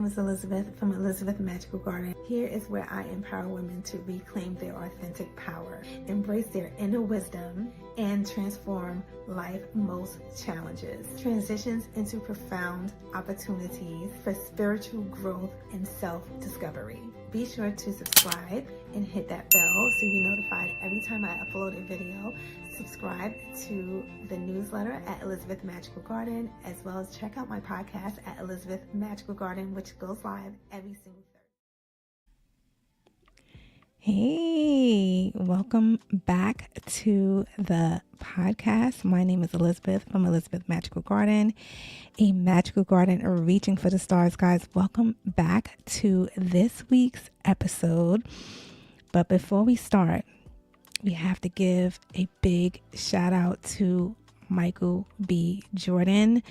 My name is Elizabeth from Elizabeth Magical Garden. Here is where I empower women to reclaim their authentic power, embrace their inner wisdom, and transform life's most challenges. Transitions into profound opportunities for spiritual growth and self-discovery. Be sure to subscribe and hit that bell so you're notified every time I upload a video. Subscribe to the newsletter at Elizabeth Magical Garden, as well as check out my podcast at Elizabeth Magical Garden, which goes live every single Thursday. Hey, welcome back to the podcast. My name is Elizabeth from Elizabeth Magical Garden, a magical garden reaching for the stars. Guys, welcome back to this week's episode. But before we start, we have to give a big shout out to Michael B. Jordan.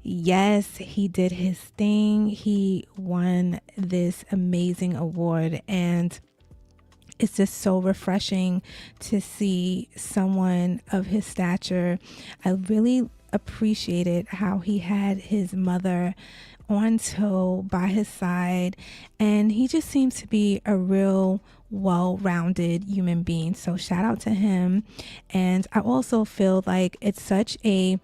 Yes, he did his thing. He won this amazing award, and it's just so refreshing to see someone of his stature. I really appreciated how he had his mother on tow by his side, and he just seems to be a real well-rounded human being. So shout out to him. And I also feel like it's such a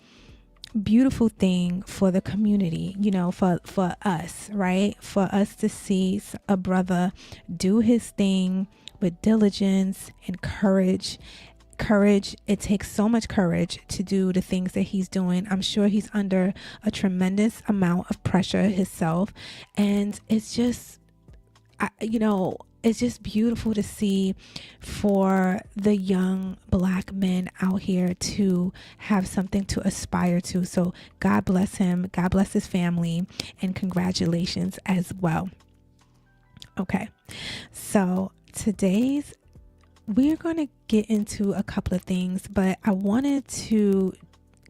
beautiful thing for the community, for us, right? For us to see a brother do his thing with diligence and courage. It takes so much courage to do the things that he's doing. I'm sure he's under a tremendous amount of pressure himself, and it's just it's just beautiful to see for the young Black men out here to have something to aspire to. So God bless him. God bless his family, and congratulations as well. Okay, so we're going to get into a couple of things, but I wanted to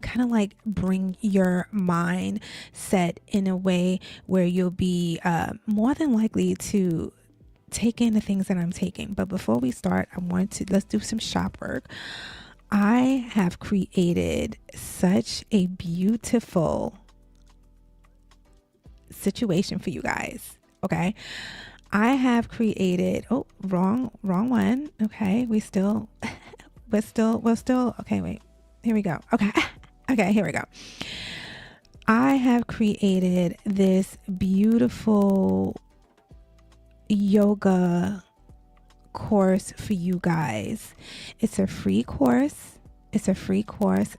kind of like bring your mind set in a way where you'll be more than likely to take in the things that I'm taking. But before we start, let's do some shop work. I have created such a beautiful situation for you guys. Okay. I have created, wrong one. Okay. we're still, okay, wait, here we go. Okay, here we go. I have created this beautiful yoga course for you guys. It's a free course.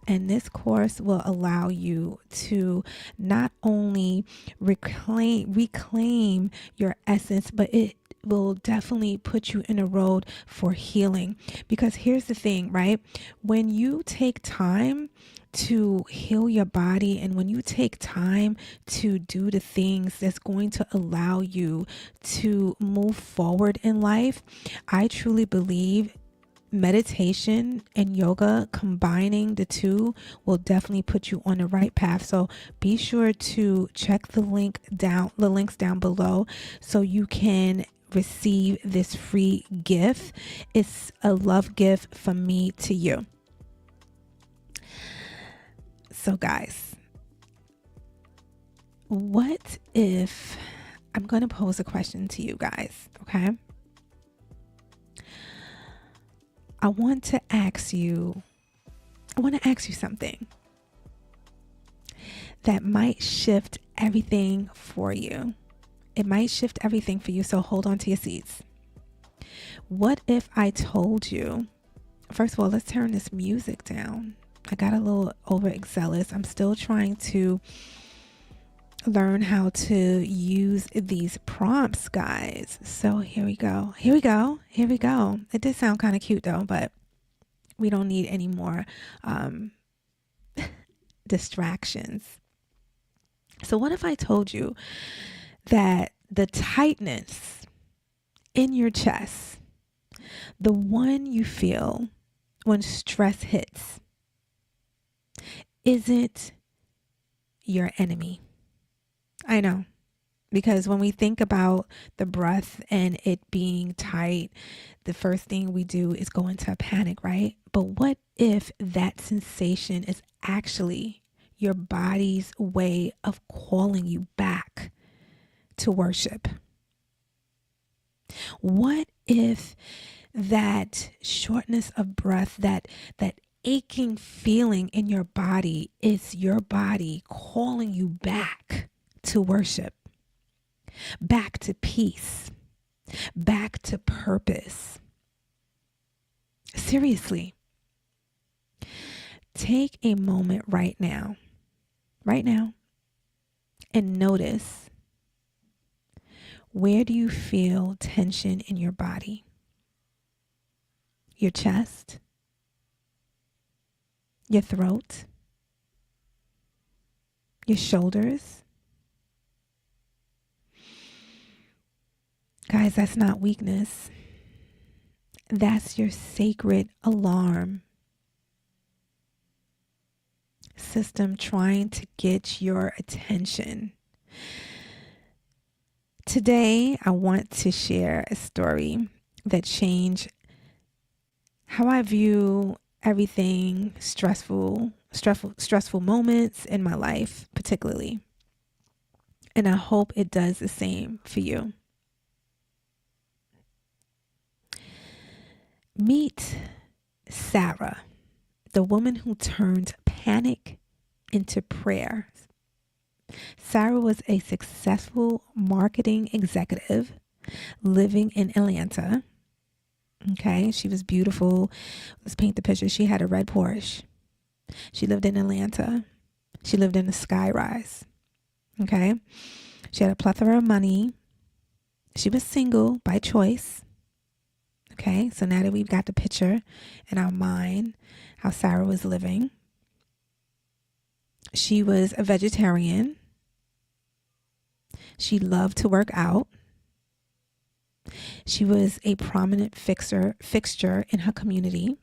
And this course will allow you to not only reclaim your essence, but it will definitely put you in a road for healing. Because here's the thing, right? When you take time to heal your body, and when you take time to do the things that's going to allow you to move forward in life, I truly believe meditation and yoga, combining the two, will definitely put you on the right path. So be sure to check the links down below so you can receive this free gift. It's a love gift from me to you. So guys, what if I'm going to pose a question to you guys, okay? I want to ask you something that might shift everything for you. It might shift everything for you, so hold on to your seats. What if I told you, first of all, let's turn this music down. I got a little overzealous. I'm still trying to learn how to use these prompts, guys. So here we go. It did sound kind of cute though, but we don't need any more distractions. So what if I told you that the tightness in your chest, the one you feel when stress hits, isn't your enemy? I know, because when we think about the breath and it being tight, the first thing we do is go into a panic, right? But what if that sensation is actually your body's way of calling you back to worship? What if that shortness of breath, that aching feeling in your body is your body calling you back to worship, back to peace, back to purpose? Seriously, take a moment right now, and notice, where do you feel tension in your body? Your chest? Your throat? Your shoulders? Guys, that's not weakness. That's your sacred alarm system trying to get your attention. Today, I want to share a story that changed how I view everything stressful moments in my life, particularly. And I hope it does the same for you. Meet Sarah, the woman who turned panic into prayer. Sarah was a successful marketing executive living in Atlanta. Okay, she was beautiful. Let's paint the picture. She had a red Porsche. She lived in Atlanta. She lived in a skyrise. Okay, she had a plethora of money. She was single by choice. Okay, so now that we've got the picture in our mind, how Sarah was living. She was a vegetarian. She loved to work out. She was a prominent fixture in her community.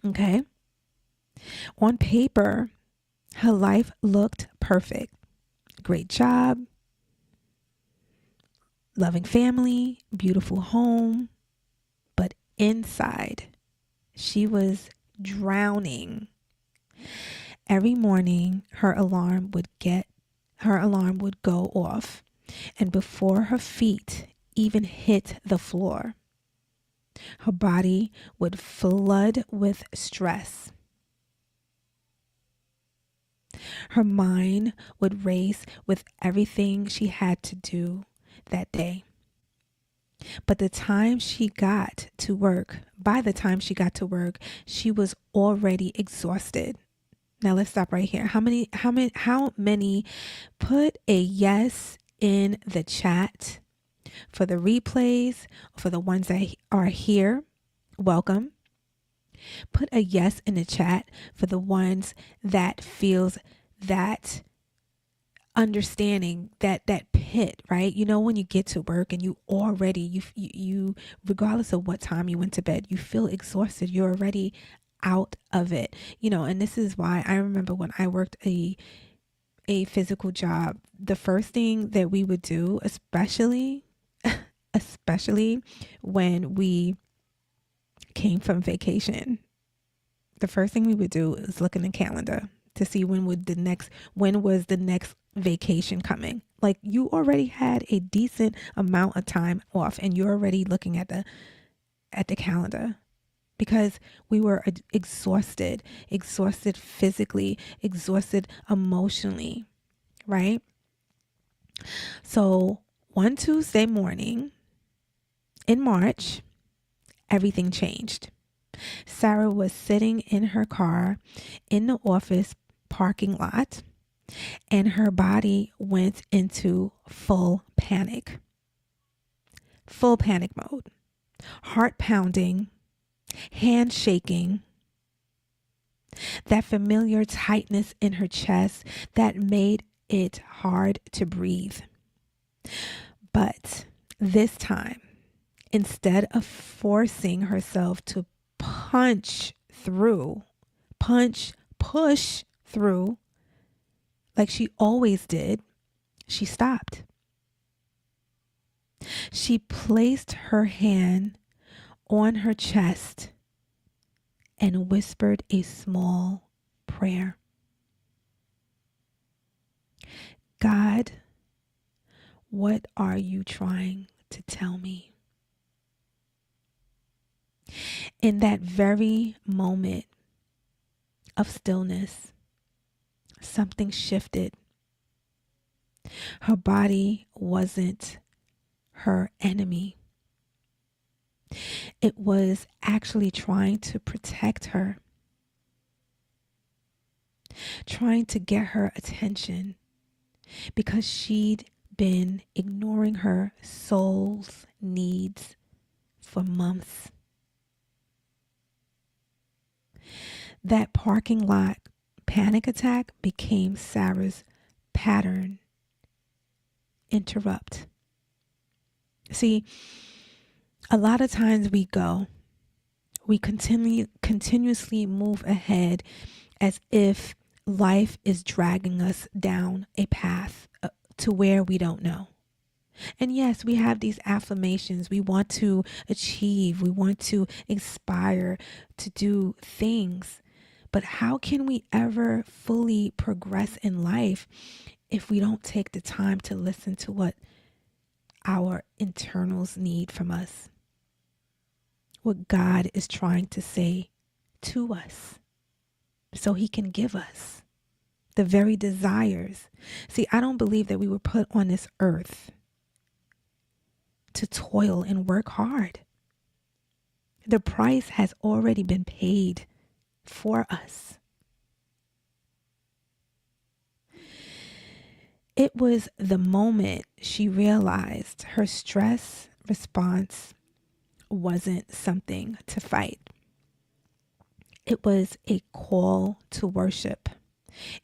Okay. On paper, her life looked perfect. Great job, loving family, beautiful home. But inside, she was drowning. Every morning, her alarm would go off, and before her feet even hit the floor, her body would flood with stress. Her mind would race with everything she had to do that day. By the time she got to work, she was already exhausted. Now let's stop right here. How many put a yes in the chat for the replays, for the ones that are here? Welcome. Put a yes in the chat for the ones that feels that understanding, that pit, right? You know, when you get to work and you already, you regardless of what time you went to bed, you feel exhausted. You're already out of it, you know. And this is why I remember when I worked a physical job, the first thing that we would do, especially when we came from vacation, the first thing we would do is look in the calendar to see when was the next vacation coming. Like, you already had a decent amount of time off and you're already looking at the calendar, because we were exhausted physically, exhausted emotionally, right? So one Tuesday morning in March, everything changed. Sarah was sitting in her car in the office parking lot, and her body went into full panic mode. Heart pounding, hand shaking, that familiar tightness in her chest that made it hard to breathe. But this time, instead of forcing herself to push through like she always did, she stopped. She placed her hand on her chest and whispered a small prayer. God, What are you trying to tell me? In that very moment of stillness, something shifted. Her body wasn't her enemy. It was actually trying to protect her, trying to get her attention because she'd been ignoring her soul's needs for months. That parking lot panic attack became Sarah's pattern interrupt. See, a lot of times we continuously move ahead as if life is dragging us down a path to where we don't know. And yes, we have these affirmations. We want to achieve, we want to inspire to do things. But how can we ever fully progress in life if we don't take the time to listen to what our internals need from us? What God is trying to say to us so he can give us the very desires. See, I don't believe that we were put on this earth to toil and work hard. The price has already been paid for us. It was the moment she realized her stress response wasn't something to fight. It was a call to worship,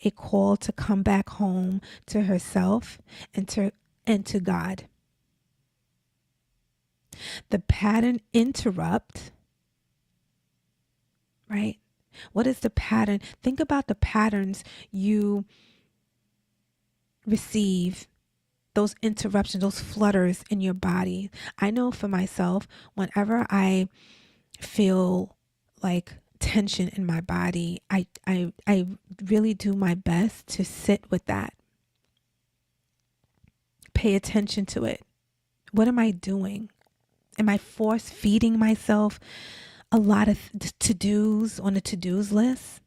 a call to come back home to herself and to God. The pattern interrupt, right? What is the pattern? Think about the patterns you receive, those interruptions, those flutters in your body. I know for myself, whenever I feel like tension in my body, I really do my best to sit with that. Pay attention to it. What am I doing? Am I force feeding myself a lot of to-dos on the to-dos list?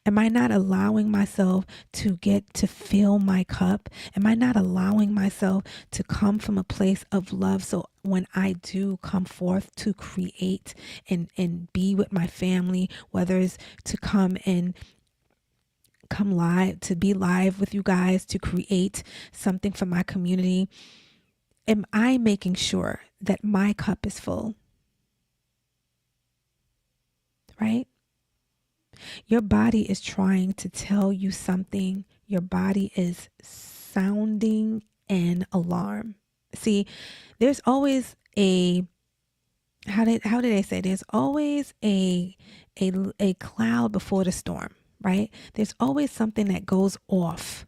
Am I not allowing myself to get to fill my cup? Am I not allowing myself to come from a place of love? So when I do come forth to create and be with my family, whether it's to come live, to be live with you guys, to create something for my community, am I making sure that my cup is full? Right? Your body is trying to tell you something. Your body is sounding an alarm. See, there's always how did they say? There's always a cloud before the storm, right? There's always something that goes off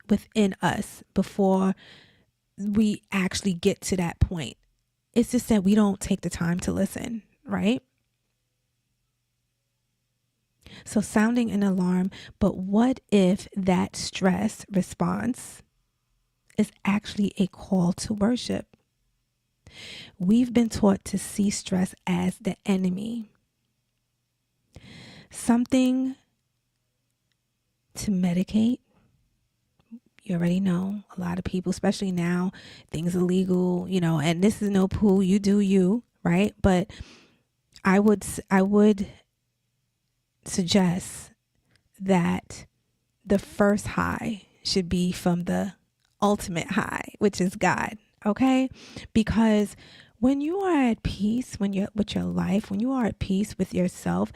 within us before we actually get to that point. It's just that we don't take the time to listen, right? So sounding an alarm, but what if that stress response is actually a call to worship? We've been taught to see stress as the enemy, something to medicate. You already know a lot of people, especially now, things are legal, and this is no poo, you do you, right? But I would suggest that the first high should be from the ultimate high, which is God. Okay? Because when you are at peace, when you're with your life, when you are at peace with yourself,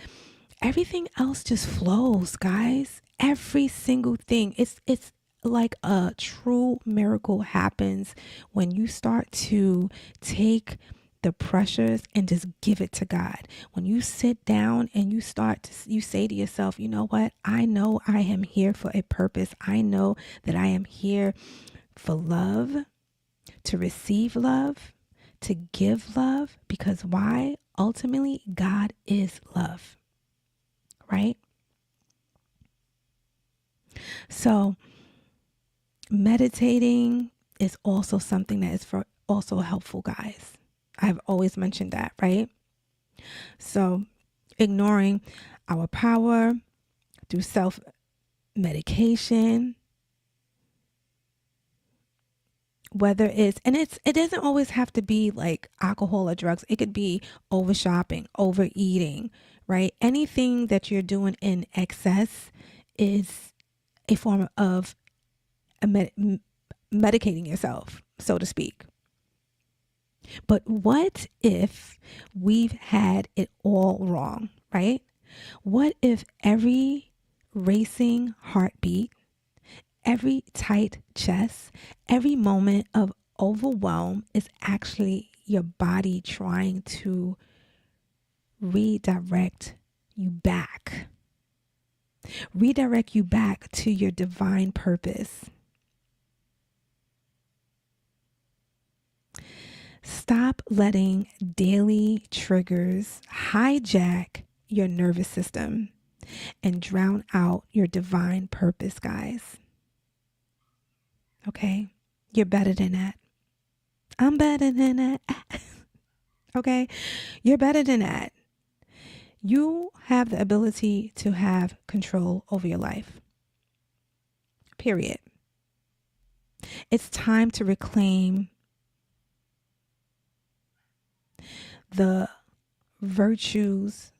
everything else just flows, guys. Every single thing. It's like a true miracle happens when you start to take the pressures and just give it to God. When you sit down and you say to yourself, you know what? I know I am here for a purpose. I know that I am here for love, to receive love, to give love, because why? Ultimately, God is love, right? So Meditating is also something that is also helpful, guys. I've always mentioned that, right? So ignoring our power through self-medication, whether it doesn't always have to be like alcohol or drugs. It could be over shopping, overeating, right? Anything that you're doing in excess is a form of medicating yourself, so to speak. But what if we've had it all wrong, right? What if every racing heartbeat, every tight chest, every moment of overwhelm is actually your body trying to redirect you back to your divine purpose? Stop letting daily triggers hijack your nervous system and drown out your divine purpose, guys. Okay? You're better than that. I'm better than that. Okay? You're better than that. You have the ability to have control over your life. Period. It's time to reclaim the virtues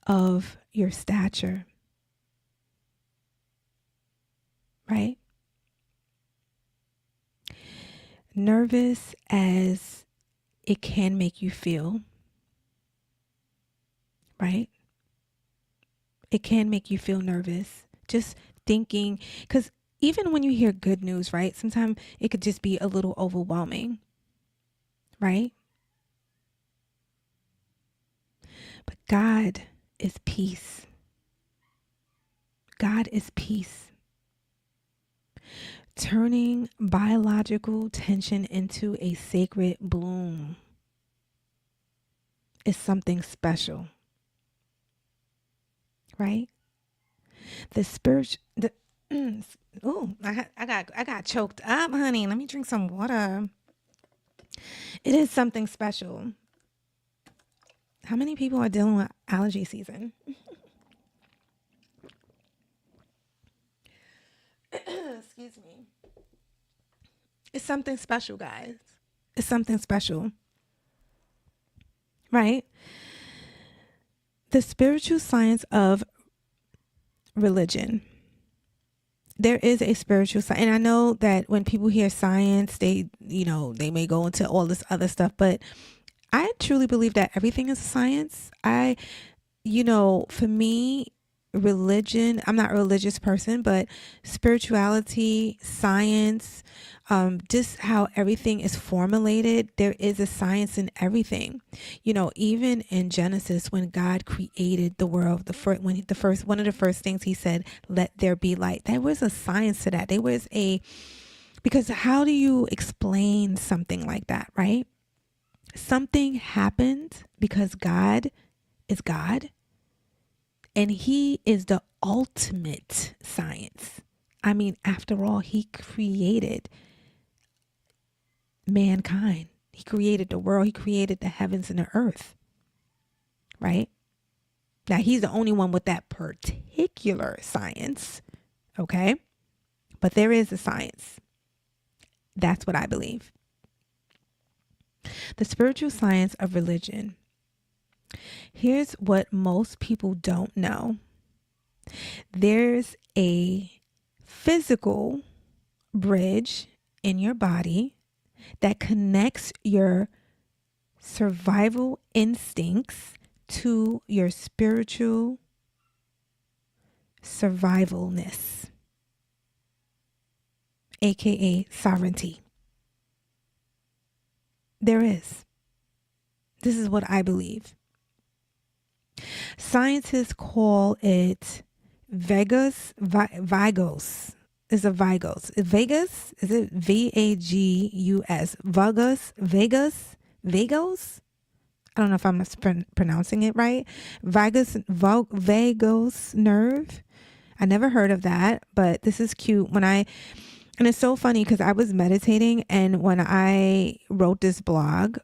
of your stature, right? Nervous as it can make you feel, right? It can make you feel nervous. Just thinking, because even when you hear good news, right? Sometimes it could just be a little overwhelming, right? But God is peace. God is peace. Turning biological tension into a sacred bloom is something special, right? The spiritual, I got choked up, honey. Let me drink some water. It is something special. How many people are dealing with allergy season? Excuse me. It's something special, guys. It's something special. Right? The spiritual science of religion. There is a spiritual science. And I know that when people hear science, they may go into all this other stuff, but I truly believe that everything is science. For me, religion, I'm not a religious person, but spirituality, science, just how everything is formulated, there is a science in everything. Even in Genesis, when God created the world, one of the first things he said, let there be light. There was a science to that. Because how do you explain something like that, right? Something happened because God is God. And he is the ultimate science. I mean, after all, he created mankind. He created the world. He created the heavens and the earth. Right? Now, he's the only one with that particular science. Okay? But there is a science. That's what I believe. The spiritual science of religion. Here's what most people don't know. There's a physical bridge in your body that connects your survival instincts to your spiritual survivalness, aka sovereignty. There is. This is what I believe. Scientists call it Vagos. Is a Vagos. Vegas? Is it Vagus? Vagos? I don't know if I'm pronouncing it right. Vagos nerve. I never heard of that, but this is cute. When I And it's so funny because I was meditating, and when I wrote this blog,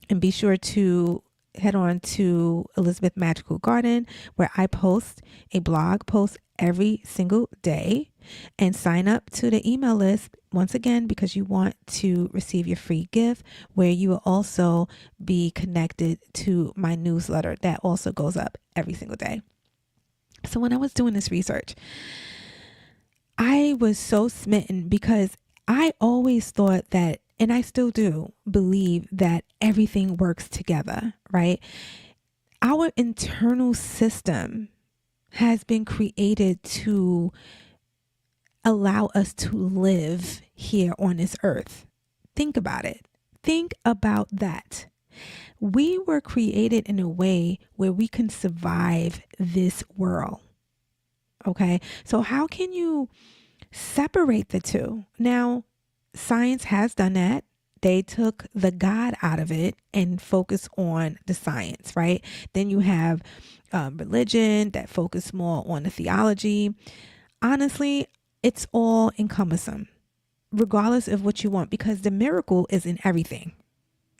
and be sure to head on to Elizabeth Magical Garden, where I post a blog post every single day, and sign up to the email list once again because you want to receive your free gift, where you will also be connected to my newsletter that also goes up every single day. So when I was doing this research, I was so smitten because I always thought that, and I still do believe that everything works together, right? Our internal system has been created to allow us to live here on this earth. Think about it. Think about that. We were created in a way where we can survive this world. Okay. So how can you separate the two? Now, science has done that. They took the God out of it and focus on the science, right? Then you have religion that focus more on the theology. Honestly, it's all encompassing, regardless of what you want, because the miracle is in everything.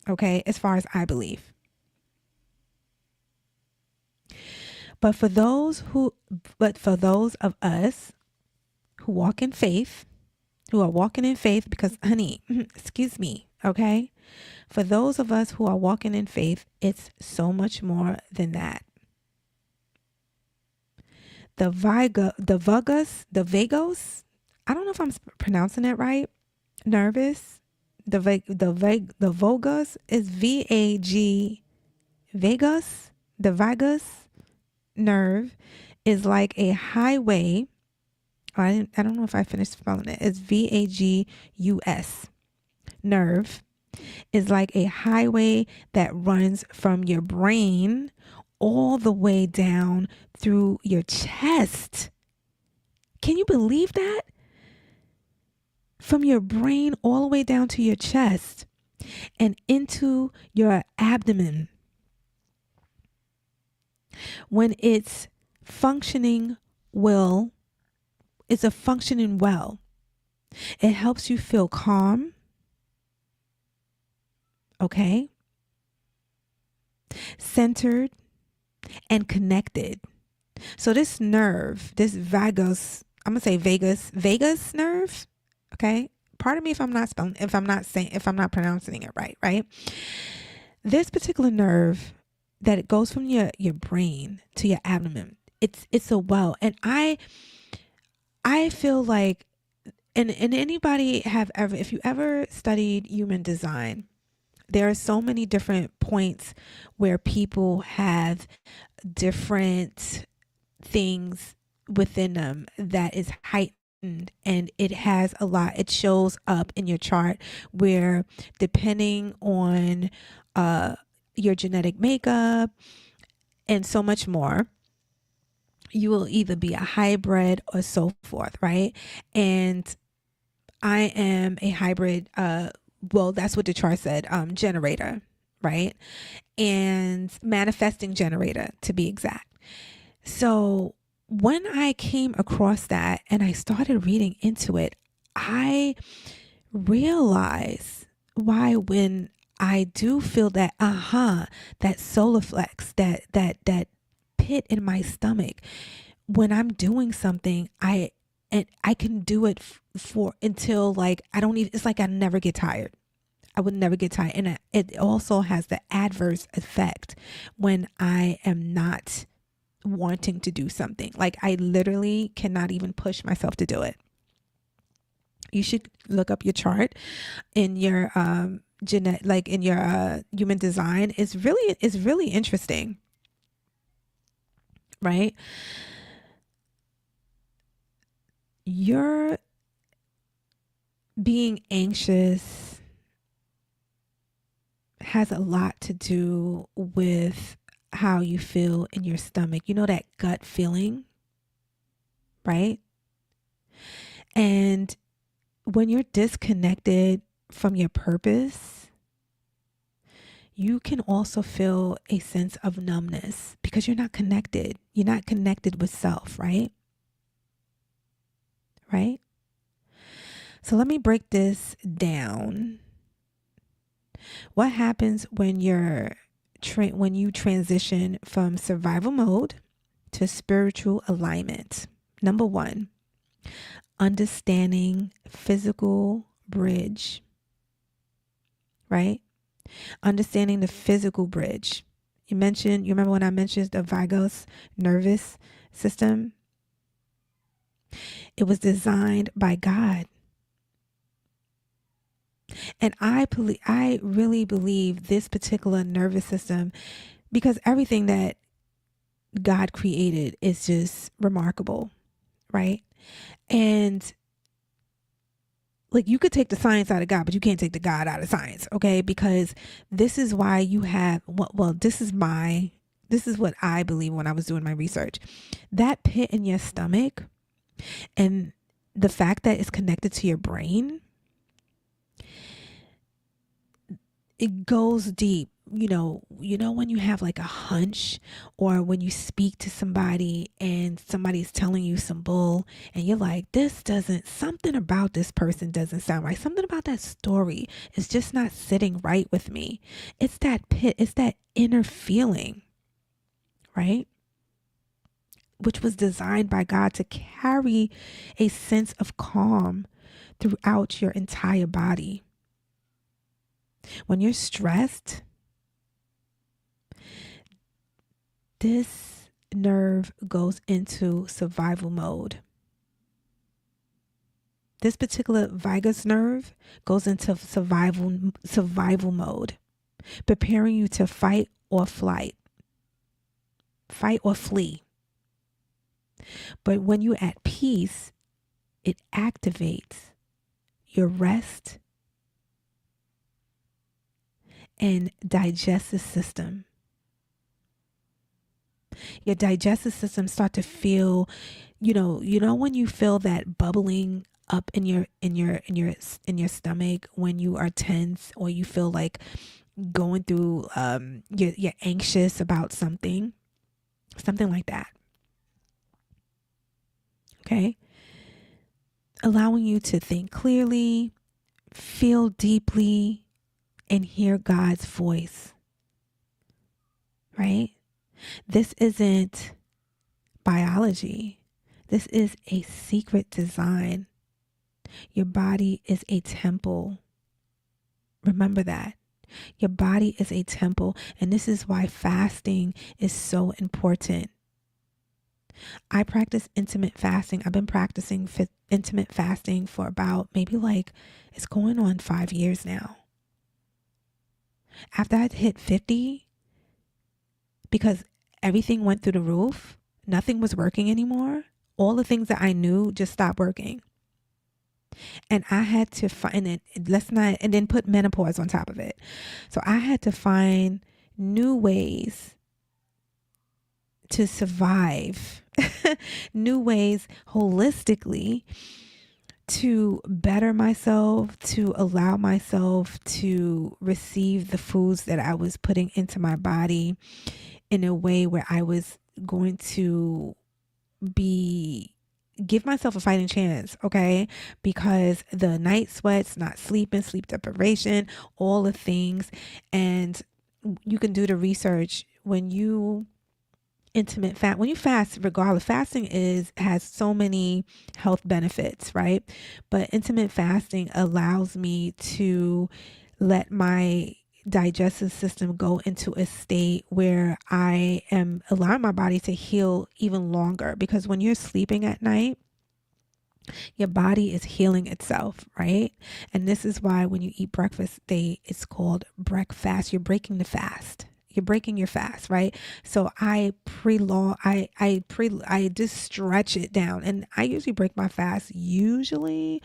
Okay, as far as I believe. But for those of us who walk in faith, who are walking in faith, because honey, excuse me, okay? For those of us who are walking in faith, it's so much more than that. The vagos, I don't know if I'm pronouncing that right. Nervous. The vagus is vagus. The vagus nerve is like a highway. I don't know if I finished spelling it. It's vagus. Nerve is like a highway that runs from your brain all the way down through your chest. Can you believe that? From your brain all the way down to your chest and into your abdomen. When it's functioning well, it's a functioning well. It helps you feel calm. Okay? Centered and connected. So this nerve, this vagus, I'm going to say vagus nerve. Okay? Pardon me if I'm not pronouncing it right? This particular nerve that it goes from your brain to your abdomen, it's a well. And I feel like, and anybody if you ever studied human design, there are so many different points where people have different things within them that is heightened, and it has a lot. It shows up in your chart where, depending on your genetic makeup and so much more, you will either be a hybrid or so forth, right? And I am a hybrid, well, that's what the chart said, generator, right? And manifesting generator, to be exact. So when I came across that and I started reading into it, I realized why, when I do feel that that solar flex, that pit in my stomach, when I'm doing something, I can do it for until, like, I don't even, it's like I never get tired. I would never get tired. And it also has the adverse effect when I am not wanting to do something. Like, I literally cannot even push myself to do it. You should look up your chart in your like in your human design. It's really interesting, right? You're being anxious has a lot to do with how you feel in your stomach. You know, that gut feeling, right? And when you're disconnected from your purpose, you can also feel a sense of numbness because you're not connected. You're not connected with self, right? Right? So let me break this down. What happens when when you transition from survival mode to spiritual alignment? Number one, understanding physical bridge, right? Understanding the physical bridge. You remember when I mentioned the vagus nervous system? It was designed by God. And I really believe this particular nervous system, because everything that God created is just remarkable, right? And like, you could take the science out of God, but you can't take the God out of science, okay? Because this is why you have, this is what I believe when I was doing my research. That pit in your stomach and the fact that it's connected to your brain, it goes deep. You know when you have like a hunch, or when you speak to somebody and somebody's telling you some bull and you're like, something about this person doesn't sound right. Something about that story is just not sitting right with me. It's that pit, it's that inner feeling, right? Which was designed by God to carry a sense of calm throughout your entire body. When you're stressed, this nerve goes into survival mode. This particular vagus nerve goes into survival mode, preparing you to fight or flee. But when you're at peace, it activates your rest and digestive system. Your digestive system start to feel, when you feel that bubbling up in your stomach when you are tense, or you feel like going through you're anxious about something like that. Okay? Allowing you to think clearly, feel deeply, and hear God's voice. Right? This isn't biology. This is a secret design. Your body is a temple. Remember that. Your body is a temple, and this is why fasting is so important. I practice intermittent fasting. I've been practicing intermittent fasting for about it's going on 5 years now. After I hit 50, because everything went through the roof, nothing was working anymore. All the things that I knew just stopped working. And I had to find it. And then put menopause on top of it. So I had to find new ways to survive, new ways holistically to better myself, to allow myself to receive the foods that I was putting into my body in a way where I was going to give myself a fighting chance, okay? Because the night sweats, not sleeping, sleep deprivation, all the things. And you can do the research when you fast, regardless, fasting has so many health benefits, right? But intermittent fasting allows me to let my digestive system go into a state where I am allowing my body to heal even longer, because when you're sleeping at night, your body is healing itself, right? And this is why when you eat breakfast, it's called breakfast. You're breaking the fast. You're breaking your fast, right? So I just stretch it down, and I usually break my fast usually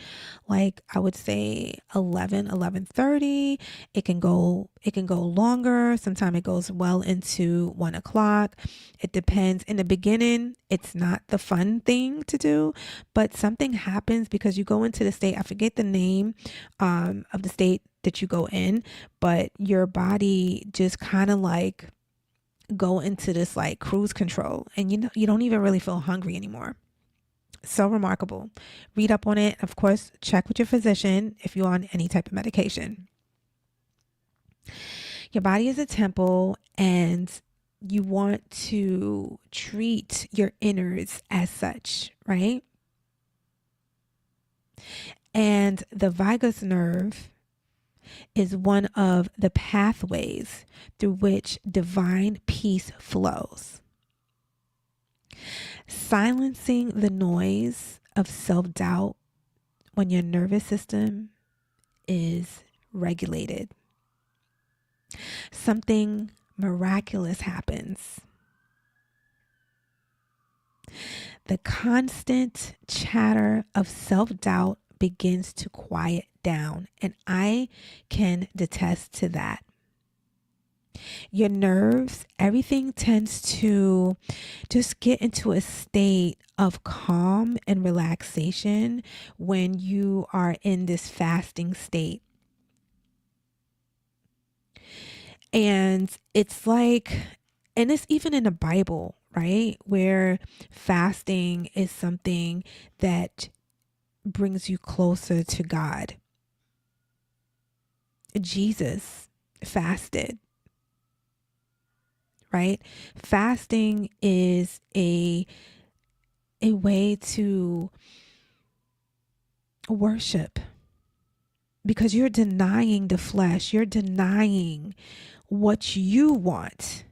I would say 11:30. It can go longer. Sometimes it goes well into 1:00. It depends. In the beginning, it's not the fun thing to do, but something happens because you go into the state. I forget the name of the state that you go in, but your body just kind of go into this cruise control, and you don't even really feel hungry anymore. So remarkable. Read up on it. Of course, check with your physician if you're on any type of medication. Your body is a temple, and you want to treat your innards as such, right? And the vagus nerve is one of the pathways through which divine peace flows. Silencing the noise of self-doubt when your nervous system is regulated, something miraculous happens. The constant chatter of self-doubt begins to quiet down, and I can attest to that. Your nerves, everything tends to just get into a state of calm and relaxation when you are in this fasting state. And it's like, and it's even in the Bible, right? Where fasting is something that brings you closer to God. Jesus fasted, right? Fasting is a way to worship, because you're denying the flesh, you're denying what you want,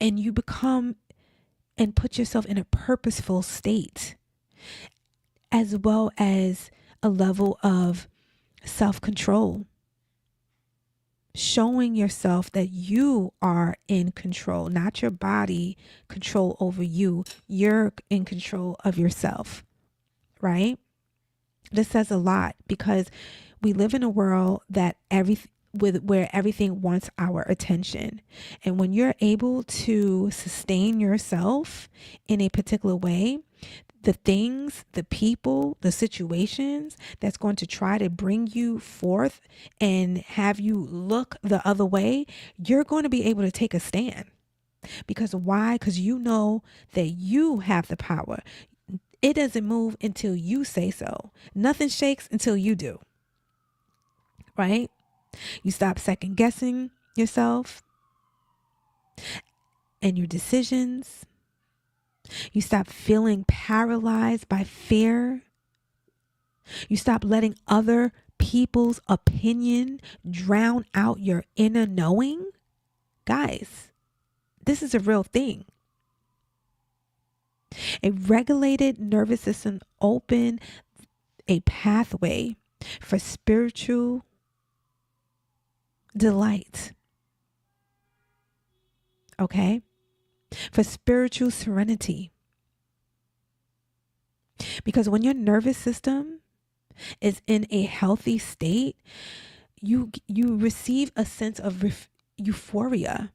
and you become and put yourself in a purposeful state, as well as a level of self-control, showing yourself that you are in control, not your body control over you. You're in control of yourself, right? This says a lot, because we live in a world that where everything wants our attention. And when you're able to sustain yourself in a particular way, the things, the people, the situations that's going to try to bring you forth and have you look the other way, you're going to be able to take a stand. Because why? Because you know that you have the power. It doesn't move until you say so. Nothing shakes until you do. Right? You stop second guessing yourself and your decisions. You stop feeling paralyzed by fear. You stop letting other people's opinion drown out your inner knowing. Guys, this is a real thing. A regulated nervous system opens a pathway for spiritual delight. Okay? For spiritual serenity. Because when your nervous system is in a healthy state, you receive a sense of euphoria.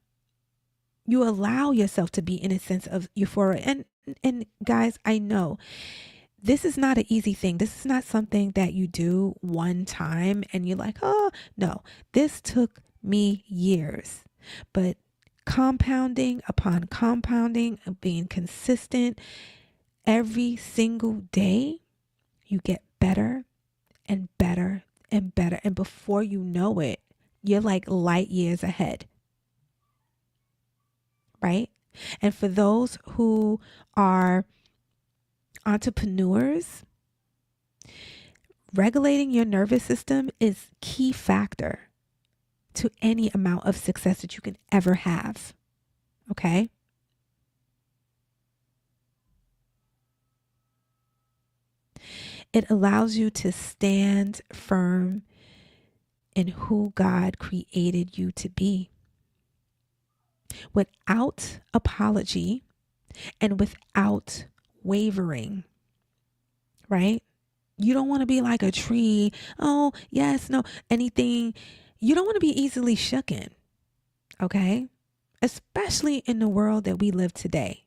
You allow yourself to be in a sense of euphoria. And guys, I know this is not an easy thing. This is not something that you do one time and you're like, oh, no, this took me years. But compounding upon compounding and being consistent every single day, you get better and better and better. And before you know it, you're like light years ahead. Right? And for those who are entrepreneurs, regulating your nervous system is key factor to any amount of success that you can ever have. Okay? It allows you to stand firm in who God created you to be, without apology and without wavering, right? You don't want to be like a tree. Oh, yes, no, anything. You don't want to be easily shooken, okay? Especially in the world that we live today,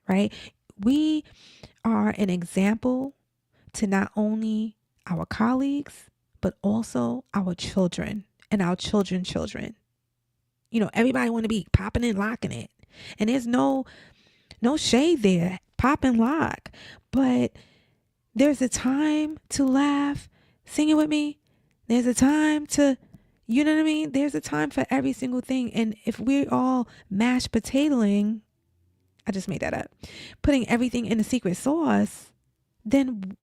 right? We are an example to not only our colleagues, but also our children and our children's children. You know, everybody want to be popping and locking it. And there's no shade there pop and lock. But there's a time to laugh. Sing it with me. There's a time to, you know what I mean? There's a time for every single thing. And if we're all mashed potatoing, I just made that up, putting everything in the secret sauce, then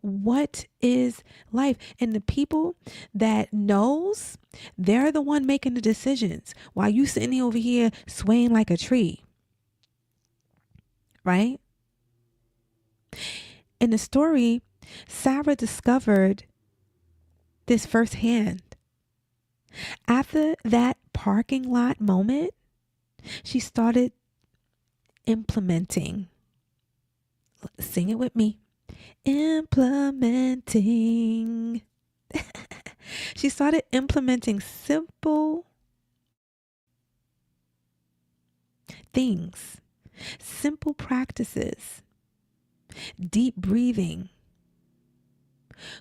what is life? And the people that knows, they're the one making the decisions while you sitting over here swaying like a tree, right? In the story, Sarah discovered this firsthand. After that parking lot moment, she started implementing. Sing it with me. Implementing. She started implementing simple things, simple practices, deep breathing,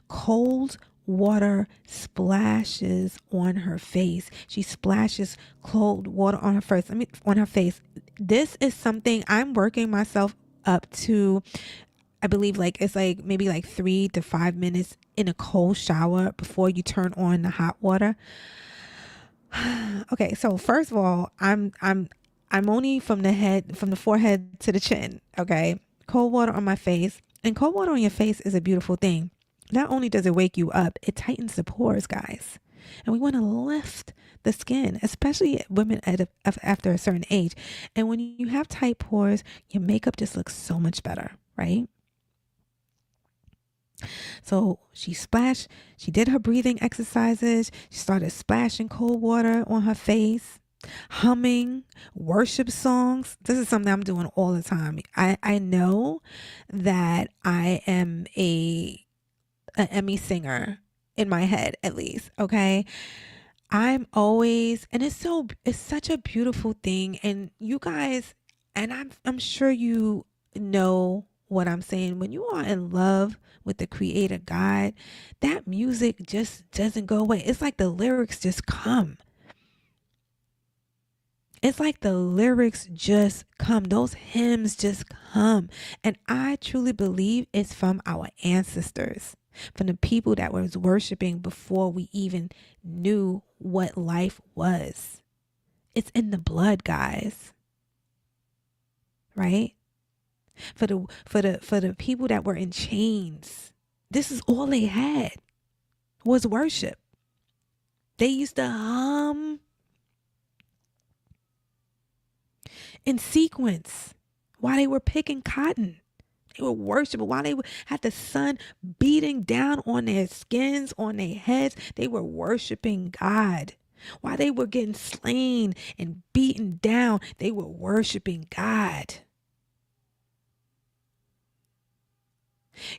cold water splashes on her face. She splashes cold water on her face. This is something I'm working myself up to. I believe it's maybe 3 to 5 minutes in a cold shower before you turn on the hot water. Okay, so first of all, I'm only from the forehead to the chin. Okay, cold water on my face, and cold water on your face is a beautiful thing. Not only does it wake you up, it tightens the pores, guys. And we want to lift the skin, especially women after a certain age. And when you have tight pores, your makeup just looks so much better, right? So she did her breathing exercises. She started splashing cold water on her face, humming worship songs. This is something I'm doing all the time. I know that I am an Emmy singer in my head, at least. Okay. I'm always, and it's such a beautiful thing. And you guys, and I'm sure you know what I'm saying. When you are in love with the creator God, that music just doesn't go away. It's like the lyrics just come. It's like the lyrics just come. Those hymns just come. And I truly believe it's from our ancestors, from the people that was worshiping before we even knew what life was. It's in the blood, guys. Right? For the people that were in chains, this is all they had was worship. They used to hum in sequence while they were picking cotton. They were worshiping while they had the sun beating down on their skins, on their heads. They were worshiping God. While they were getting slain and beaten down, they were worshiping God.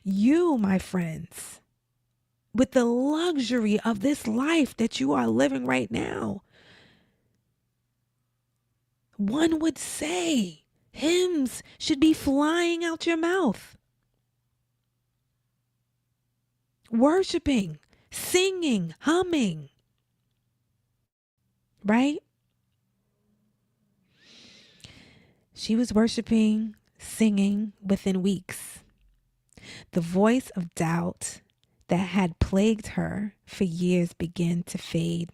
You, my friends, with the luxury of this life that you are living right now, one would say hymns should be flying out your mouth. Worshiping, singing, humming. Right? She was worshiping, singing within weeks. The voice of doubt that had plagued her for years began to fade,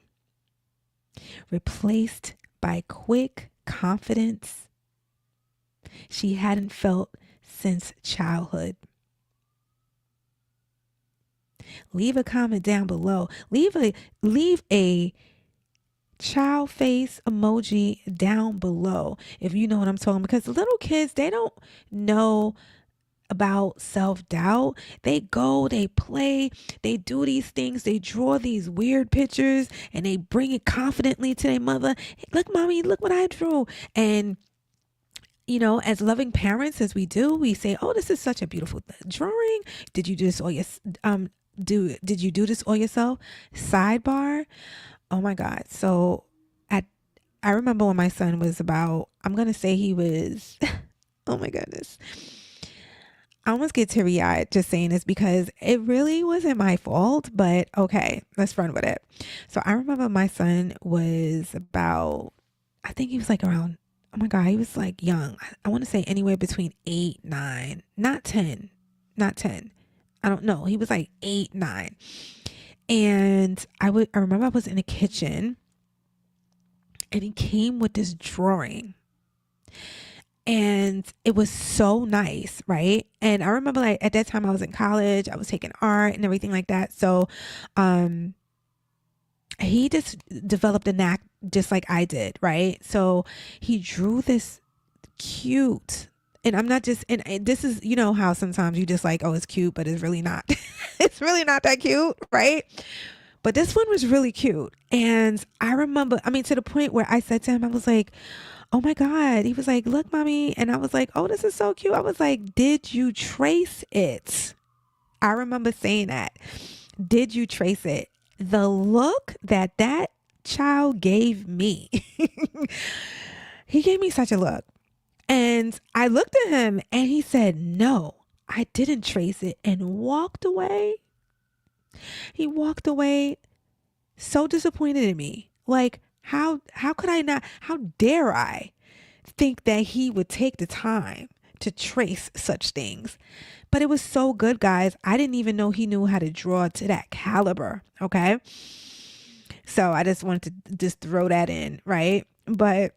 replaced by quick confidence she hadn't felt since childhood. Leave a comment down below. Leave a child face emoji down below if you know what I'm talking about, because little kids, they don't know about self-doubt. They go, they play, they do these things, they draw these weird pictures, and they bring it confidently to their mother. Hey, look, mommy, look what I drew. And as loving parents as we do, we say, oh, this is such a beautiful drawing. Did you do this all did you do this all yourself? Sidebar. Oh my God. So I remember when my son was about, I'm going to say he was, oh my goodness. I almost get teary-eyed just saying this because it really wasn't my fault, but okay, let's run with it. So I remember my son was about, I think he was around, oh my God, he was like young. I want to say anywhere between 8, 9, not 10, not 10. I don't know. He was like 8, 9. And I remember I was in the kitchen and he came with this drawing and it was so nice, right? And I remember like at that time I was in college, I was taking art and everything like that. So, he just developed a knack just like I did, right? So he drew this cute, and I'm not just, and this is, you know how sometimes you just like, oh, it's cute, but it's really not. It's really not that cute, right? But this one was really cute. And I remember, I mean, to the point where I said to him, I was like, oh my God. He was like, look, mommy. And I was like, oh, this is so cute. I was like, did you trace it? I remember saying that. Did you trace it? The look that child gave me, he gave me such a look. And I looked at him and he said, no, I didn't trace it, and walked away. He walked away so disappointed in me. Like, how could I not, how dare I think that he would take the time to trace such things? But it was so good, guys. I didn't even know he knew how to draw to that caliber. Okay. So I just wanted to just throw that in, right? But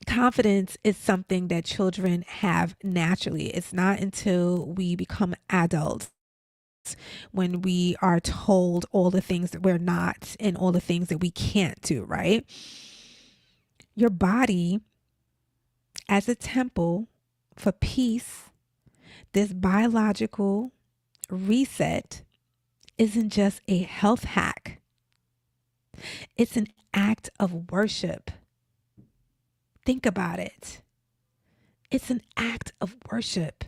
confidence is something that children have naturally. It's not until we become adults when we are told all the things that we're not and all the things that we can't do, right? Your body as a temple for peace, this biological reset isn't just a health hack. It's an act of worship. Think about it. It's an act of worship.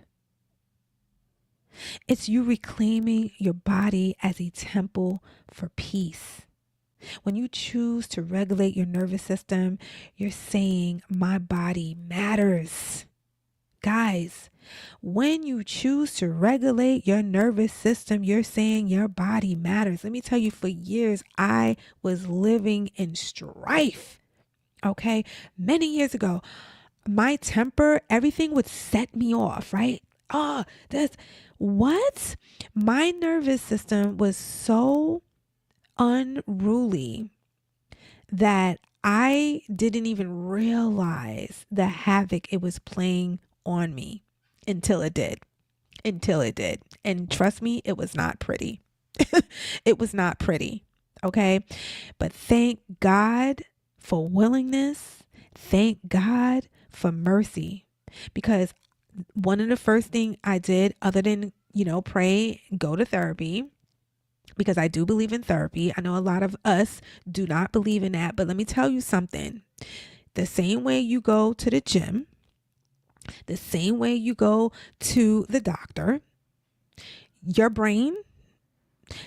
It's you reclaiming your body as a temple for peace. When you choose to regulate your nervous system, you're saying, my body matters. Guys, when you choose to regulate your nervous system, you're saying your body matters. Let me tell you, for years, I was living in strife. Okay. Many years ago, my temper, everything would set me off, right? Oh, that's what? My nervous system was so unruly that I didn't even realize the havoc it was playing on me until it did. Until it did. And trust me, it was not pretty. It was not pretty. Okay. But thank God for willingness. Thank God for mercy. Because one of the first things I did, other than, pray, go to therapy, because I do believe in therapy. I know a lot of us do not believe in that, but let me tell you something. The same way you go to the gym, the same way you go to the doctor, your brain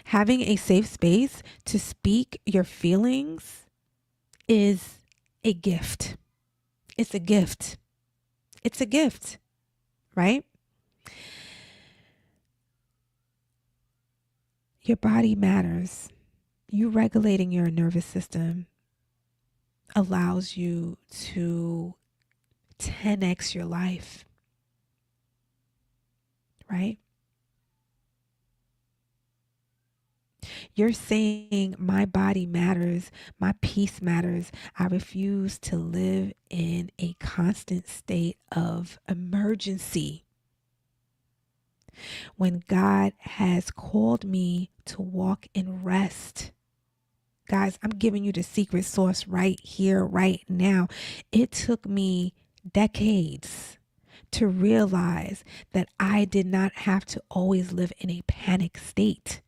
having a safe space to speak your feelings is a gift. It's a gift. It's a gift, right? Your body matters. You regulating your nervous system allows you to 10x your life, right? You're saying my body matters, my peace matters. I refuse to live in a constant state of emergency when God has called me to walk in rest. Guys, I'm giving you the secret sauce right here, right now. It took me decades to realize that I did not have to always live in a panic state.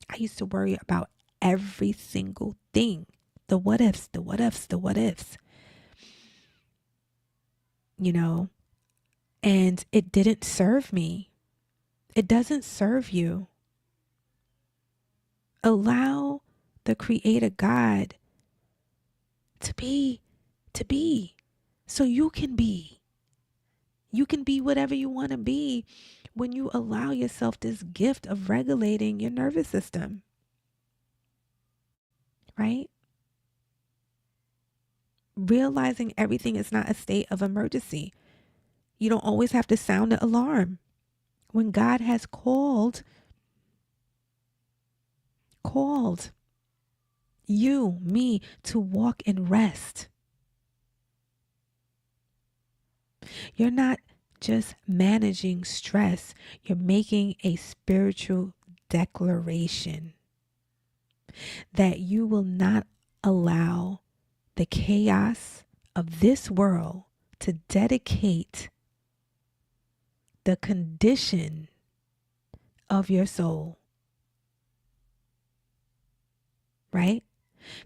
I used to worry about every single thing. The what ifs, the what ifs, the what ifs. And it didn't serve me. It doesn't serve you. Allow the Creator God to be, so you can be. You can be whatever you want to be when you allow yourself this gift of regulating your nervous system. Right? realizing everything is not a state of emergency. You don't always have to sound the alarm. When God has called you, me, to walk in rest, you're not just managing stress, you're making a spiritual declaration that you will not allow the chaos of this world to dedicate the condition of your soul, right?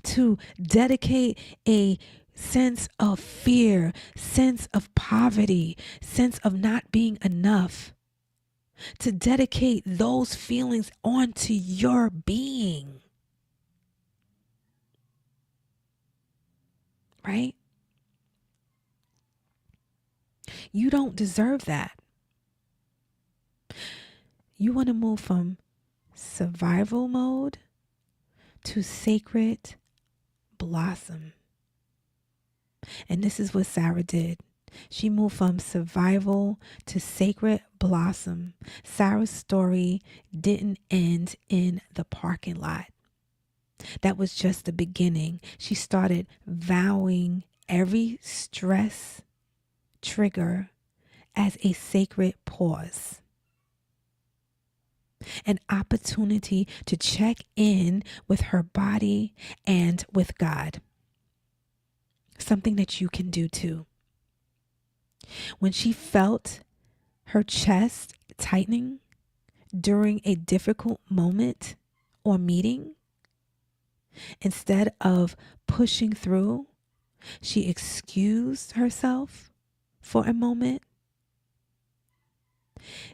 To dedicate a sense of fear, sense of poverty, sense of not being enough, to dedicate those feelings onto your being, right? You don't deserve that. You want to move from survival mode to sacred blossom. And this is what Sarah did. She moved from survival to sacred blossom. Sarah's story didn't end in the parking lot. That was just the beginning. She started vowing every stress trigger as a sacred pause, an opportunity to check in with her body and with God. Something that you can do too. When she felt her chest tightening during a difficult moment or meeting, instead of pushing through, she excused herself for a moment.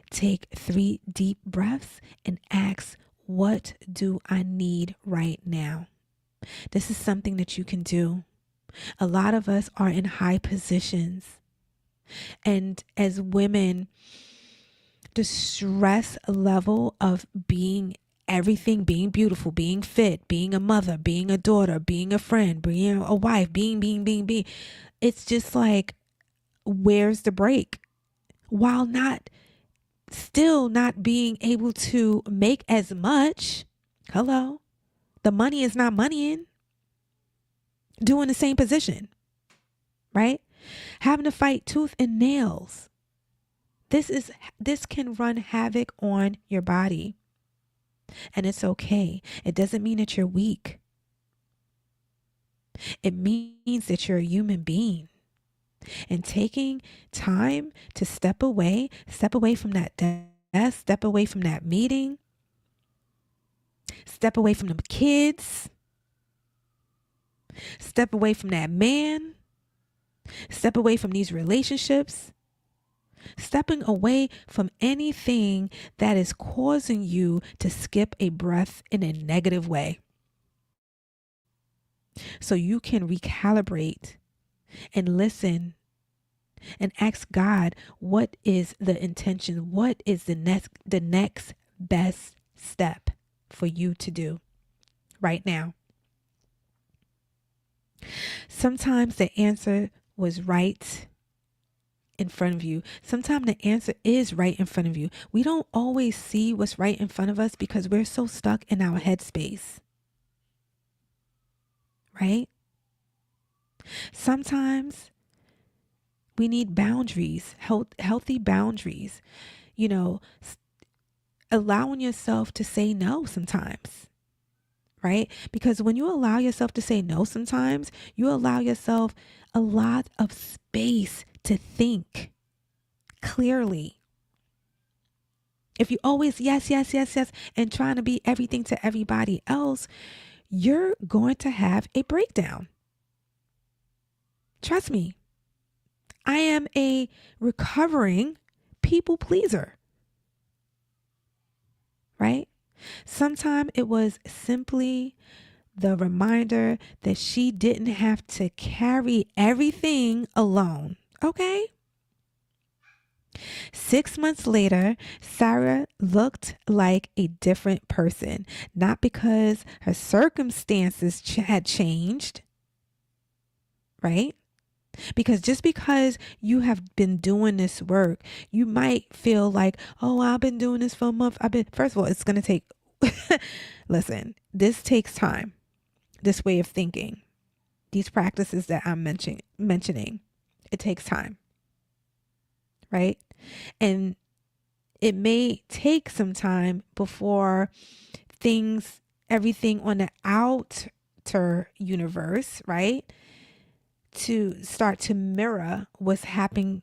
Take 3 deep breaths and ask, what do I need right now? This is something that you can do. A lot of us are in high positions. And as women, the stress level of being everything, being beautiful, being fit, being a mother, being a daughter, being a friend, being a wife, being. It's just like, where's the break? While still not being able to make as much. Hello. The money is not moneying. Doing the same position, right? Having to fight tooth and nails. This can run havoc on your body. And it's okay. It doesn't mean that you're weak. It means that you're a human being. And taking time to step away from that desk, step away from that meeting, step away from them kids, step away from that man, step away from these relationships, stepping away from anything that is causing you to skip a breath in a negative way. So you can recalibrate and listen and ask God, what is the intention? What is the next best step for you to do right now? Sometimes the answer was right in front of you. Sometimes the answer is right in front of you. We don't always see what's right in front of us because we're so stuck in our headspace, right? Sometimes we need boundaries, healthy boundaries, allowing yourself to say no sometimes, right? Because when you allow yourself to say no sometimes, you allow yourself a lot of space to think clearly. If you always yes, and trying to be everything to everybody else, you're going to have a breakdown. Trust me. I am a recovering people pleaser, right? Sometimes it was simply the reminder that she didn't have to carry everything alone, okay? 6 months later, Sarah looked like a different person, not because her circumstances had changed, right? Because just because you have been doing this work, you might feel like, oh, I've been doing this for a month. First of all, it's going to take, listen, this takes time. This way of thinking, these practices that I'm mentioning, it takes time, right? And it may take some time before everything on the outer universe, right, to start to mirror what's happening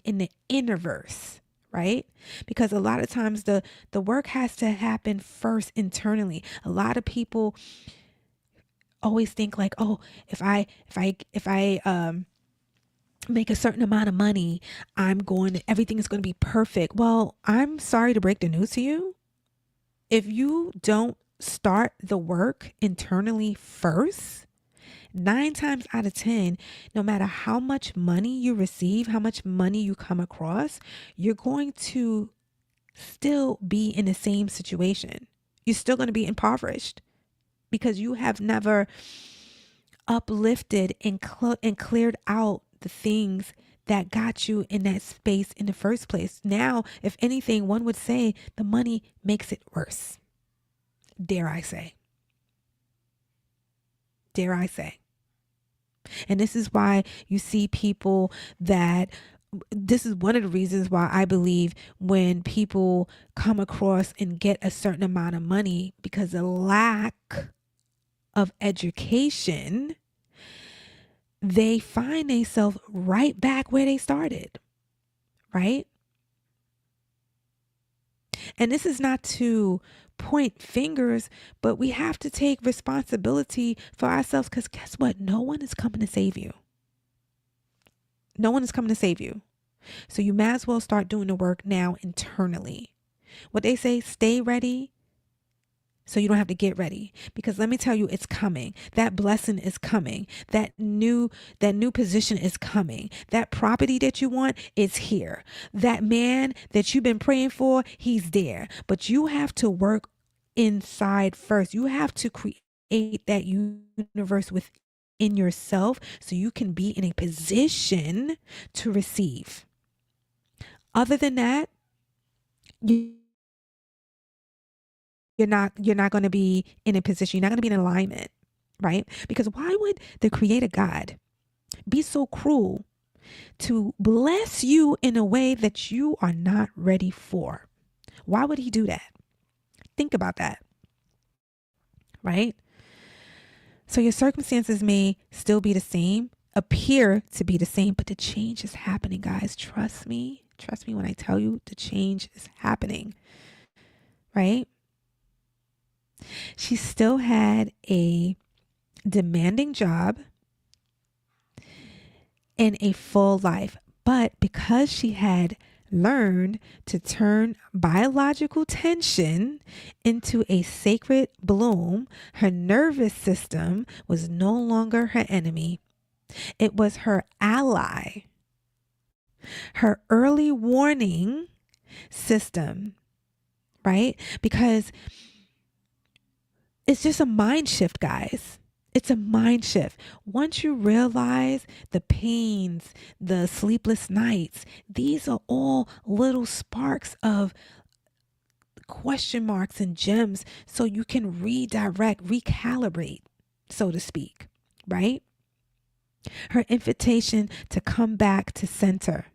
in the innerverse, right? Because a lot of times the work has to happen first internally. A lot of people always think like, oh, if I make a certain amount of money, everything is going to be perfect. Well, I'm sorry to break the news to you. If you don't start the work internally first, 9 times out of 10, no matter how much money you receive, how much money you come across, you're going to still be in the same situation. You're still going to be impoverished because you have never uplifted and cleared out the things that got you in that space in the first place. Now, if anything, one would say the money makes it worse. Dare I say. Dare I say. And this is why you see people this is one of the reasons why I believe when people come across and get a certain amount of money, because the lack of education, they find themselves right back where they started, right? And this is not to point fingers, but we have to take responsibility for ourselves, because guess what? No one is coming to save you. No one is coming to save you. So you might as well start doing the work now internally. What they say, stay ready so you don't have to get ready. Because let me tell you, it's coming. That blessing is coming. That new position is coming. That property that you want is here. That man that you've been praying for, he's there. But you have to work inside first. You have to create that universe within yourself so you can be in a position to receive. Other than that, you're not going to be in a position. You're not going to be in alignment, right? Because why would the creator God be so cruel to bless you in a way that you are not ready for? Why would he do that? Think about that, right? So your circumstances may still be the same, appear to be the same, but the change is happening, guys. Trust me. Trust me when I tell you the change is happening, right? She still had a demanding job and a full life, but because she had learned to turn biological tension into a sacred bloom, her nervous system was no longer her enemy. It was her ally. Her early warning system, right? Because it's just a mind shift, guys. It's a mind shift. Once you realize the pains, the sleepless nights, these are all little sparks of question marks and gems so you can redirect, recalibrate, so to speak, right? Her invitation to come back to center.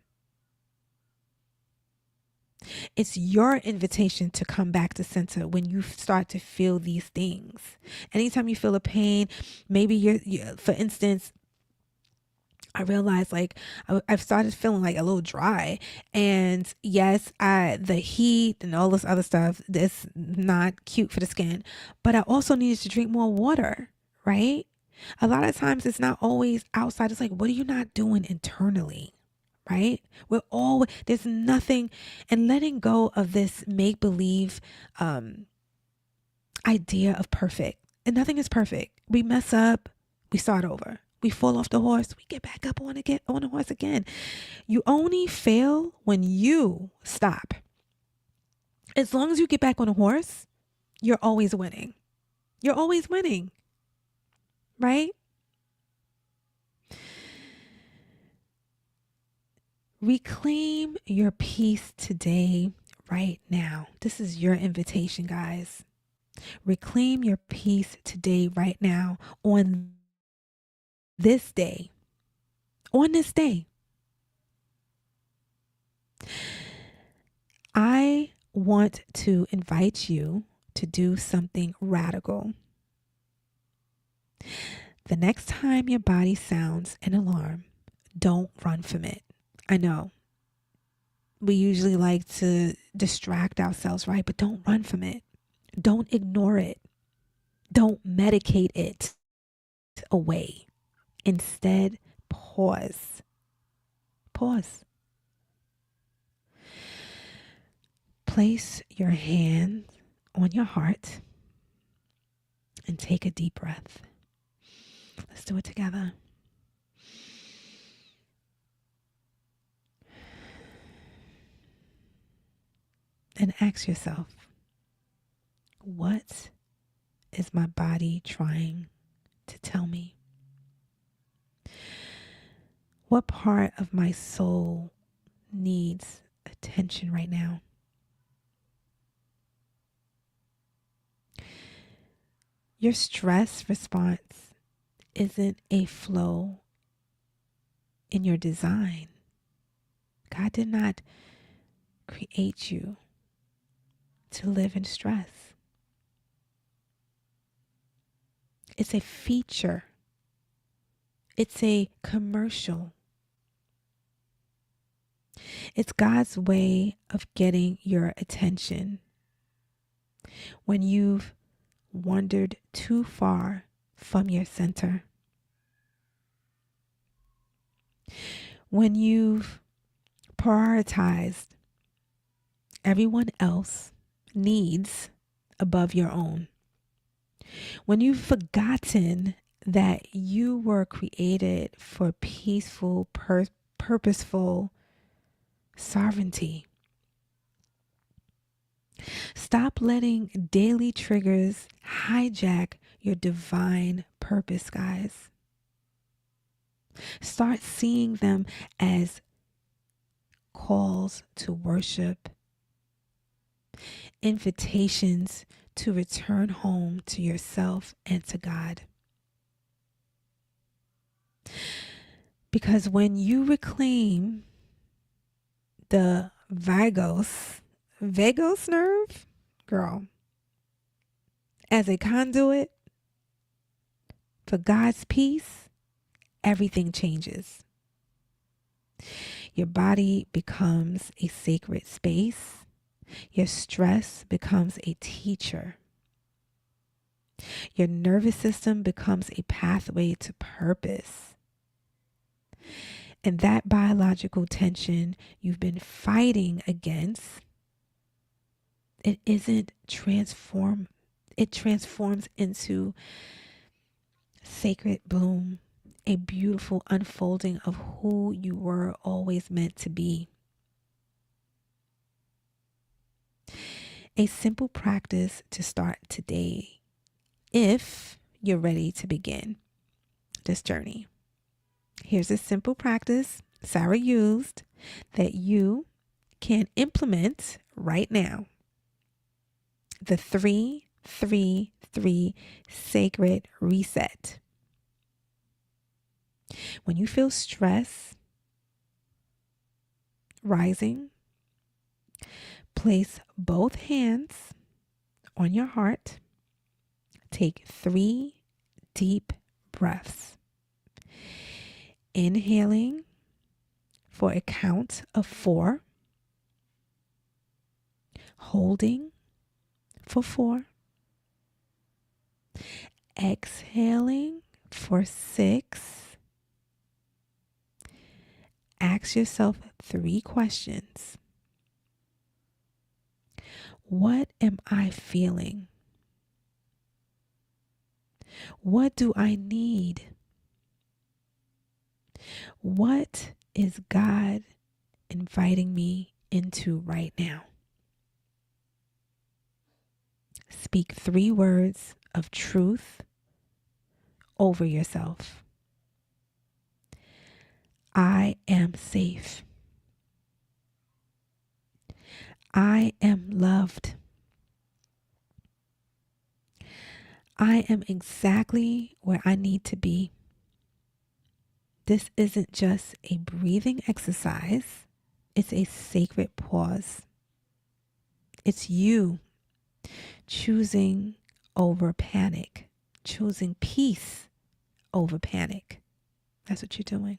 It's your invitation to come back to center when you start to feel these things. Anytime you feel a pain, maybe you're for instance, I realized like I've started feeling like a little dry, and yes, the heat and all this other stuff, that's not cute for the skin, but I also needed to drink more water, right? A lot of times it's not always outside. It's like, what are you not doing internally? Right? There's nothing, and letting go of this make-believe idea of perfect. And nothing is perfect. We mess up, we start over. We fall off the horse, we get back up on the horse again. You only fail when you stop. As long as you get back on a horse, you're always winning. You're always winning. Right? Reclaim your peace today, right now. This is your invitation, guys. Reclaim your peace today, right now, on this day. On this day. I want to invite you to do something radical. The next time your body sounds an alarm, don't run from it. I know we usually like to distract ourselves, right? But don't run from it. Don't ignore it. Don't medicate it away. Instead, pause. Pause. Place your hand on your heart and take a deep breath. Let's do it together. And ask yourself, what is my body trying to tell me? What part of my soul needs attention right now? Your stress response isn't a flaw in your design. God did not create you to live in stress. It's a feature. It's a commercial. It's God's way of getting your attention when you've wandered too far from your center. When you've prioritized everyone else's needs above your own. When you've forgotten that you were created for peaceful, purposeful sovereignty. Stop letting daily triggers hijack your divine purpose, guys. Start seeing them as calls to worship, invitations to return home to yourself and to God. Because when you reclaim the vagus nerve, girl, as a conduit for God's peace, everything changes. Your body becomes a sacred space. Your stress becomes a teacher. Your nervous system becomes a pathway to purpose. And that biological tension you've been fighting against, it transforms into sacred bloom, a beautiful unfolding of who you were always meant to be. A simple practice to start today, if you're ready to begin this journey. Here's a simple practice Sarah used that you can implement right now. The 3-3-3 sacred reset. When you feel stress rising, place both hands on your heart. Take 3 deep breaths. Inhaling for a count of 4. Holding for 4. Exhaling for 6. Ask yourself 3 questions. What am I feeling? What do I need? What is God inviting me into right now? Speak 3 words of truth over yourself. I am safe. I am loved. I am exactly where I need to be. This isn't just a breathing exercise, it's a sacred pause. It's you choosing over panic, choosing peace over panic. That's what you're doing.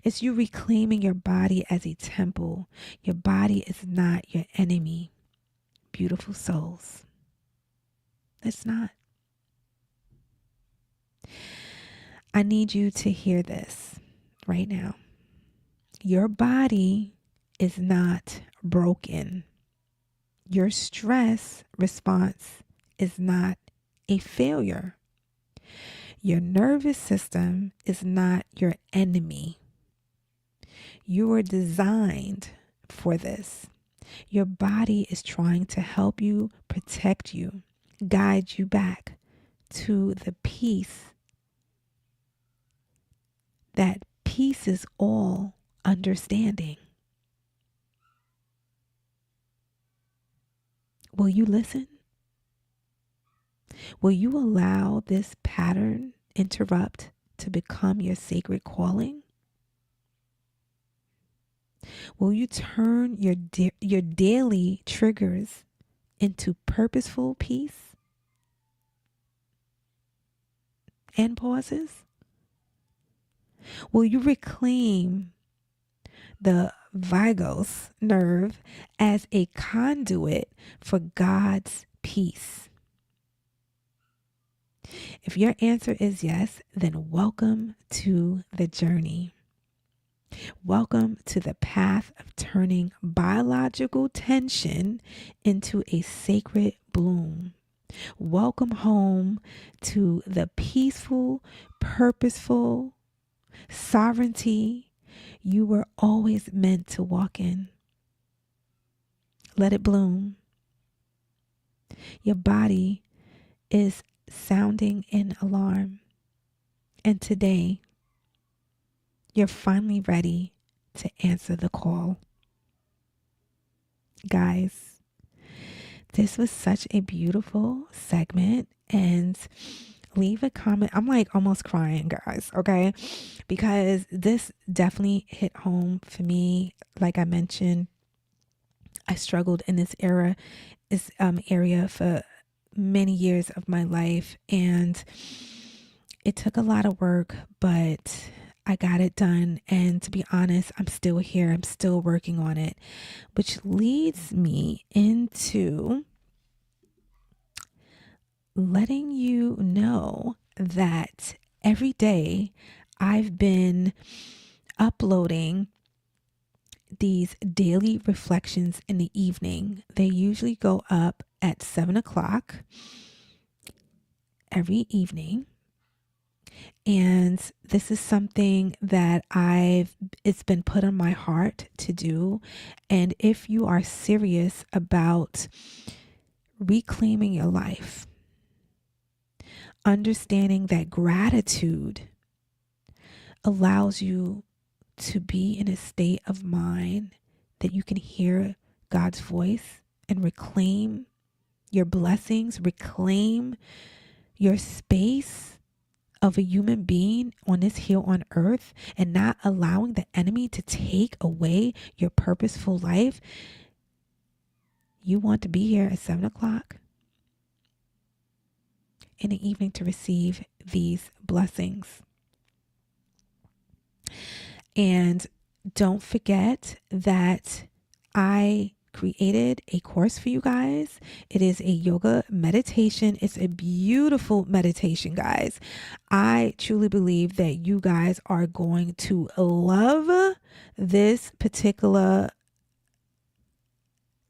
It's you reclaiming your body as a temple. Your body is not your enemy, beautiful souls. It's not. I need you to hear this right now. Your body is not broken. Your stress response is not a failure. Your nervous system is not your enemy. You were designed for this. Your body is trying to help you, protect you, guide you back to the peace. That peace is all understanding. Will you listen? Will you allow this pattern interrupt to become your sacred calling? Will you turn your daily triggers into purposeful peace and pauses? Will you reclaim the vagus nerve as a conduit for God's peace? If your answer is yes, then welcome to the journey. Welcome to the path of turning biological tension into a sacred bloom. Welcome home to the peaceful, purposeful sovereignty you were always meant to walk in. Let it bloom. Your body is sounding an alarm. And today, you're finally ready to answer the call. Guys, this was such a beautiful segment, and leave a comment. I'm like almost crying, guys, okay? Because this definitely hit home for me. Like I mentioned, I struggled in this area for many years of my life, and it took a lot of work, but I got it done. And to be honest, I'm still here. I'm still working on it, which leads me into letting you know that every day I've been uploading these daily reflections in the evening. They usually go up at 7 o'clock every evening. And this is something that it's been put on my heart to do. And if you are serious about reclaiming your life, understanding that gratitude allows you to be in a state of mind that you can hear God's voice and reclaim your blessings, reclaim your space of a human being on this here on earth, and not allowing the enemy to take away your purposeful life. You want to be here at 7 o'clock in the evening to receive these blessings. And don't forget that I created a course for you guys. It is a yoga meditation. It's a beautiful meditation, guys. I truly believe that you guys are going to love this particular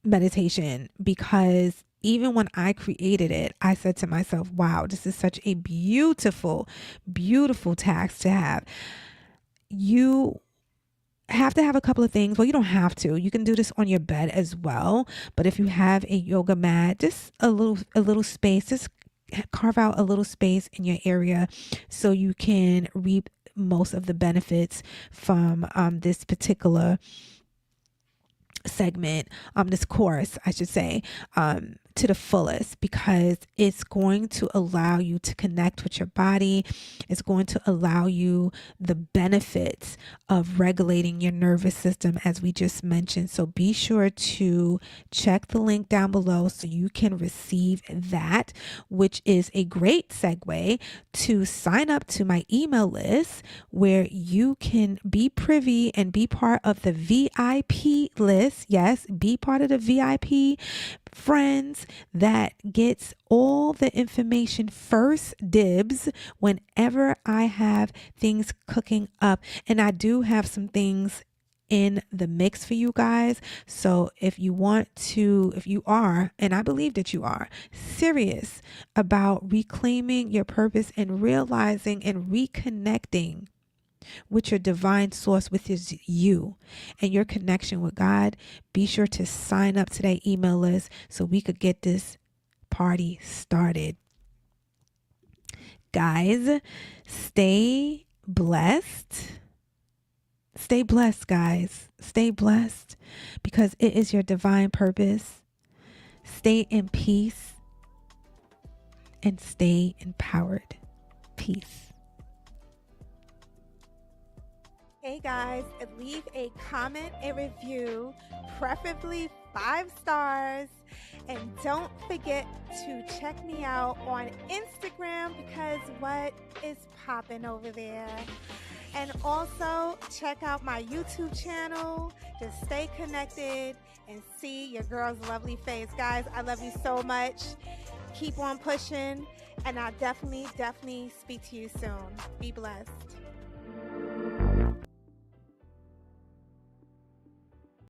meditation, because even when I created it, I said to myself, wow, this is such a beautiful, beautiful task to have. You have to have a couple of things. Well, you don't have to. You can do this on your bed as well. But if you have a yoga mat, just a little space, just carve out a little space in your area so you can reap most of the benefits from this particular segment, this course, I should say, to the fullest, because it's going to allow you to connect with your body. It's going to allow you the benefits of regulating your nervous system, as we just mentioned. So be sure to check the link down below so you can receive that, which is a great segue to sign up to my email list, where you can be privy and be part of the VIP list. Yes, be part of the VIP friends that gets all the information, first dibs, whenever I have things cooking up. And I do have some things in the mix for you guys. So if you are, and I believe that you are serious about reclaiming your purpose and realizing and reconnecting with your divine source, which is you and your connection with God, be sure to sign up to that email list so we could get this party started. Guys, stay blessed. Stay blessed, guys. Stay blessed, because it is your divine purpose. Stay in peace and stay empowered. Peace. Hey guys, leave a comment, a review, preferably 5 stars. And don't forget to check me out on Instagram, because what is popping over there. And also check out my YouTube channel. Just stay connected and see your girl's lovely face. Guys, I love you so much. Keep on pushing, and I'll definitely speak to you soon. Be blessed.